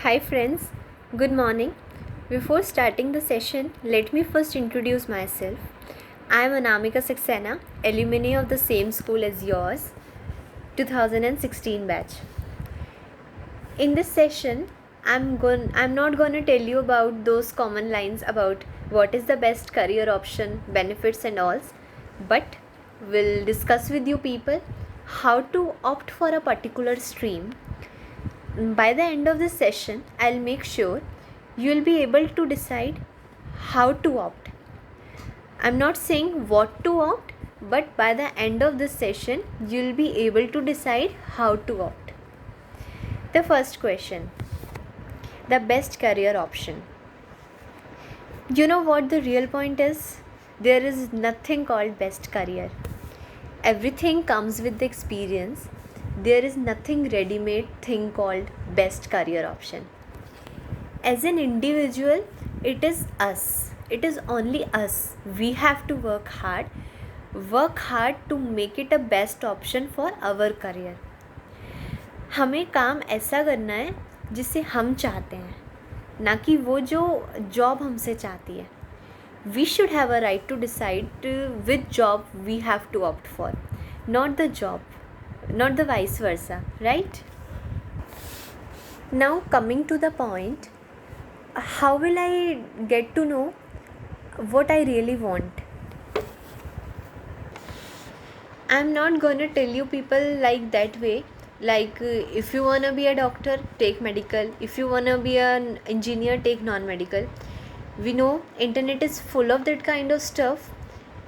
Hi friends, good morning. Before starting the session, let me first introduce myself. I am Anamika Saxena, alumni of the same school as yours, 2016 batch. In this session, I'm not going to tell you about those common lines about what is the best career option, benefits and all, but will discuss with you people how to opt for a particular stream. By the end of this session, I'll make sure you'll be able to decide how to opt. I'm not saying what to opt, but by the end of this session, you'll be able to decide how to opt. The first question, the best career option. You know what the real point is? There is nothing called best career. Everything comes with the experience. There is nothing ready-made thing called best career option. As an individual, it is us. It is only us. We have to work hard to make it a best option for our career. हमें काम ऐसा करना है जिसे हम चाहते हैं, ना कि वो जो जॉब हमसे चाहती है. We should have a right to decide which job we have to opt for, not the job, not the vice versa, right? Now coming to the point, how will I get to know what I really want? I'm not gonna tell you people like that way. Like if you wanna be a doctor, take medical. If you wanna be an engineer, take non-medical. We know internet is full of that kind of stuff,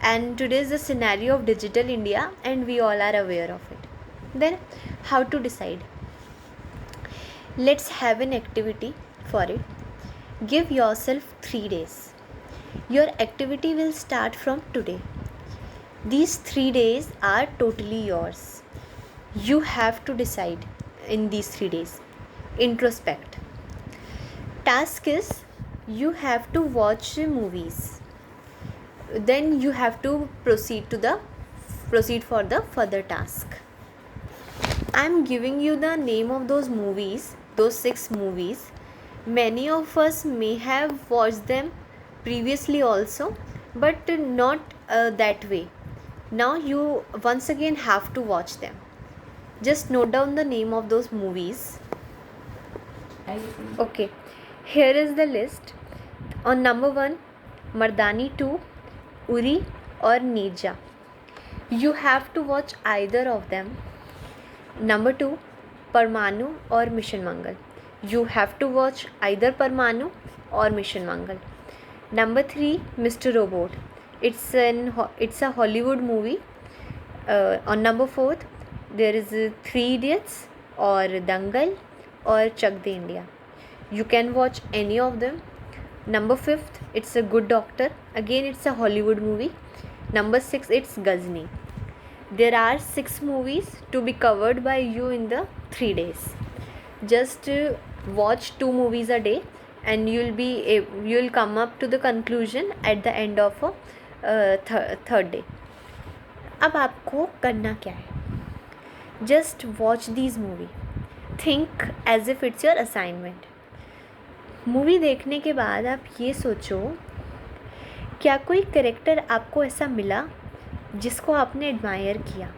and today is the scenario of digital India, and we all are aware of it. Then how to decide? Let's have an activity for it. Give yourself 3 days. Your activity will start from today. These 3 days are totally yours. You have to decide in these 3 days. Introspect. Task is you have to watch movies. Then you have to proceed for the further task. I'm giving you the name of those movies, those 6 movies. Many of us may have watched them previously also, but not that way. Now you once again have to watch them. Just note down the name of those movies. Okay, here is the list. On number 1, Mardani 2, Uri or Neerja. You have to watch either of them. Number 2, Parmanu or Mission Mangal. You have to watch either Parmanu or Mission Mangal. Number 3, Mr. Robot. It's a Hollywood movie. On number 4, there is 3 Idiots or Dangal or Chak De India. You can watch any of them. Number 5, it's a Good Doctor. Again, it's a Hollywood movie. Number 6, it's Ghazni. There are 6 movies to be covered by you in the 3 days. Just watch 2 movies a day, and you'll come up to the conclusion at the end of a third day. अब आपको करना क्या है? Just watch these movie. Think as if it's your assignment. Movie देखने के बाद आप ये सोचो, क्या कोई कैरेक्टर आपको ऐसा मिला जिसको आपने एडमायर किया,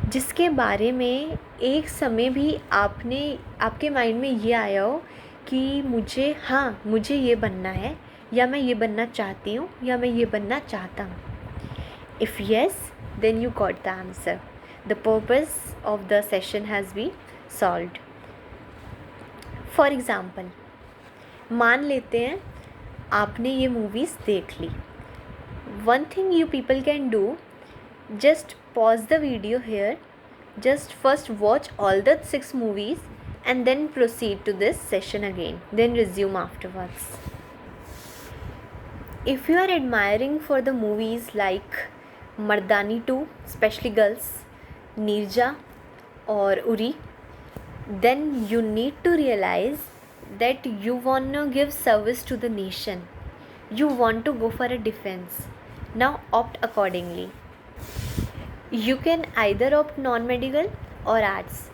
जिसके बारे में एक समय भी आपके माइंड में ये आया हो कि मुझे ये बनना है, या मैं ये बनना चाहती हूँ, या मैं ये बनना चाहता हूँ. If yes, then you got the answer. The purpose of the session has been solved. For example, मान लेते हैं आपने ये मूवीज़ देख ली. One thing you people can do, just pause the video here. Just first watch all the 6 movies and then proceed to this session again. Then resume afterwards. If you are admiring for the movies like Mardani 2, especially girls, Neerja or Uri, then you need to realize that you want to give service to the nation. You want to go for a defense. Now opt accordingly. You can either opt non-medical or arts.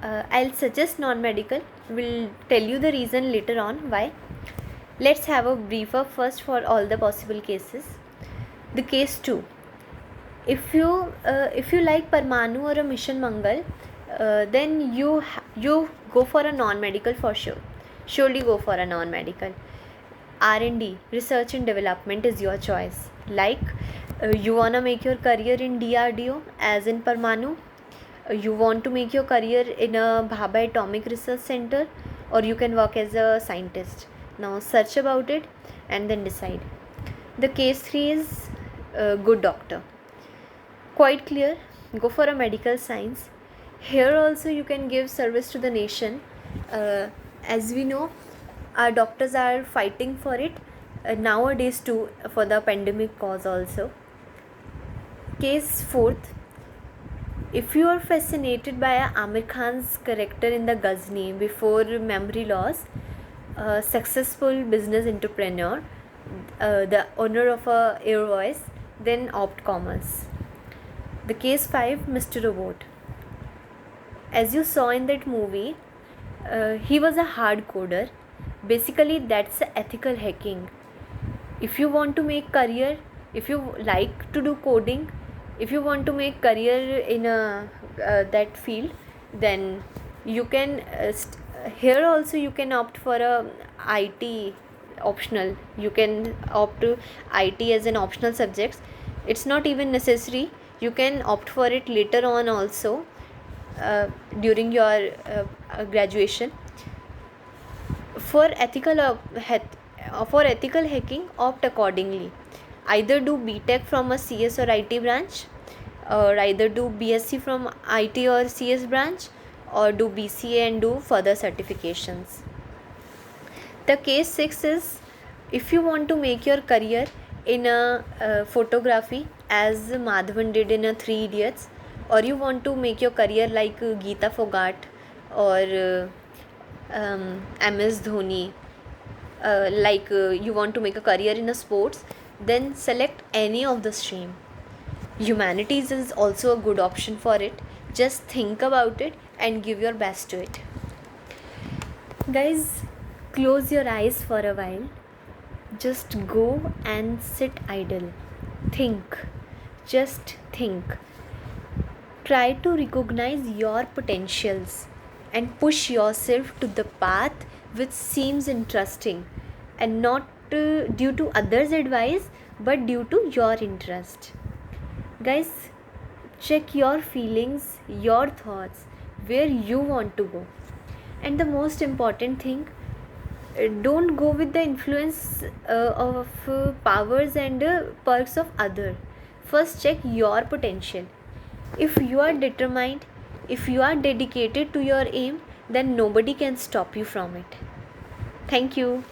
I'll suggest non-medical. will tell you the reason later on why. Let's have a briefer first for all the possible cases. The case 2. If you like Parmanu or a Mission Mangal, then you go for a non-medical for sure. Surely go for a non-medical. R&D, research and development, is your choice. Like you wanna make your career in DRDO as in Parmanu. You want to make your career in a Bhabha Atomic Research Center, or you can work as a scientist. Now search about it and then decide. The case 3 is good doctor. Quite clear, go for a medical science. Here also you can give service to the nation. As we know, our doctors are fighting for it nowadays too, for the pandemic cause also. Case 4th, if you are fascinated by Amir Khan's character in the Ghazni before memory loss, a successful business entrepreneur, the owner of a Airvoice, then opt commerce. The case 5, Mr. Robot. As you saw in that movie, he was a hard coder. Basically, that's ethical hacking. If you want to make career, if you like to do coding, if you want to make career in that field, then you can here also you can opt for a IT optional. You can opt to IT as an optional subject. It's not even necessary. You can opt for it later on also during your graduation. For ethical hacking, opt accordingly. Either do BTech from a CS or IT branch, or either do BSc from IT or CS branch, or do BCA and do further certifications. The case 6 is, if you want to make your career in a photography as Madhavan did in a 3 Idiots, or you want to make your career like Geeta Fogart or MS Dhoni, you want to make a career in a sports, then select any of the stream. Humanities is also a good option for it. Just think about it and give your best to it. Guys, close your eyes for a while. Just go and sit idle. Think. Just think. Try to recognize your potentials and push yourself to the path which seems interesting, and not due to others' advice, but due to your interest. Guys, check your feelings, your thoughts, where you want to go. And the most important thing, don't go with the influence of powers and perks of other. First check your potential. If you are determined, if you are dedicated to your aim, then nobody can stop you from it. Thank you.